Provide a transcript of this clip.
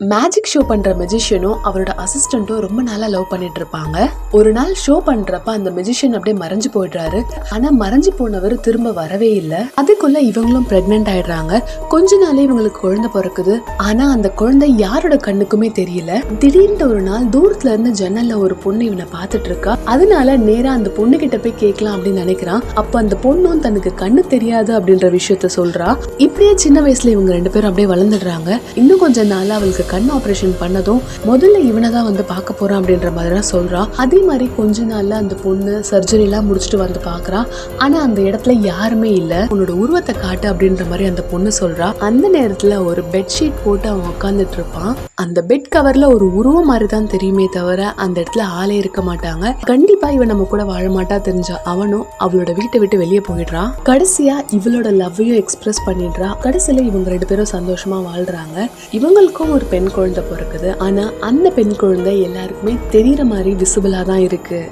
Magic show பண்ற மெஜிஷியனும் அவரோட அசிஸ்டன்ட்டும் ரொம்ப நாளா லவ் பண்ணிட்டு இருப்பாங்க. ஒரு நாள் ஷோ பண்றப்ப அந்த மெஜிஷியன் அப்படியே மறைஞ்சு போயிடுறாரு. ஆனா மறைஞ்சு போனவர் திரும்ப வரவே இல்லை. அதுக்குள்ள இவங்களும் பிரெக்னென்ட் ஆயிடுறாங்க. கொஞ்ச நாளே இவங்களுக்கு குழந்தை பிறக்குது. ஆனா அந்த குழந்தை யாரோட கண்ணுக்குமே தெரியல. திடீர்னு ஒரு நாள் தூரத்துல இருந்து ஜன்னல்ல ஒரு பொண்ணு இவனை பார்த்துட்டு இருக்கா. அதனால நேரா அந்த பொண்ணு கிட்ட போய் கேட்கலாம் அப்படின்னு நினைக்கிறான். அப்ப அந்த பொண்ணும் தனக்கு கண்ணு தெரியாது அப்படின்ற விஷயத்த சொல்றா. இப்படியே சின்ன வயசுல இவங்க ரெண்டு பேரும் அப்படியே வளர்ந்துடுறாங்க. இன்னும் கொஞ்ச நாள் அவளுக்கு கண் ஆபரேஷன் பண்ணதும் முதல்ல இவனை தான் வந்து பார்க்க போறான் அப்படின்ற மாதிரி தான் சொல்றா. அதே மாதிரி கொஞ்ச நாள்ல அந்த பொண்ணு சர்ஜரி எல்லாம் முடிச்சுட்டு வந்து பாக்குறா. ஆனா அந்த இடத்துல யாருமே இல்ல. உன்னோட உருவத்தை காட்டு அப்படின்ற மாதிரி அந்த பொண்ணு சொல்றா. அந்த நேரத்துல ஒரு பெட்ஷீட் போட்டு அவன் உட்காந்துட்டு இருப்பான். அந்த பெட் கவர்ல ஒரு உருவம் மாதிரி தான் தெரியுமே தவிர அந்த இடத்துல ஆளே இருக்க மாட்டாங்க. கண்டிப்பா இவன் நம்ம கூட வாழ மாட்டா தெரிஞ்ச அவனும் அவளோட வீட்டை விட்டு வெளியே போயிடுறான். கடைசியா இவளோட லவ்வையும் எக்ஸ்பிரஸ் பண்ணிடுறா. கடைசியில இவங்க ரெண்டு பேரும் சந்தோஷமா வாழ்றாங்க. இவங்களுக்கும் ஒரு பெண் குழந்தை பிறக்குது. ஆனா அந்த பெண் குழந்தை எல்லாருக்குமே தெரியற மாதிரி விசிபிளா தான் இருக்கு.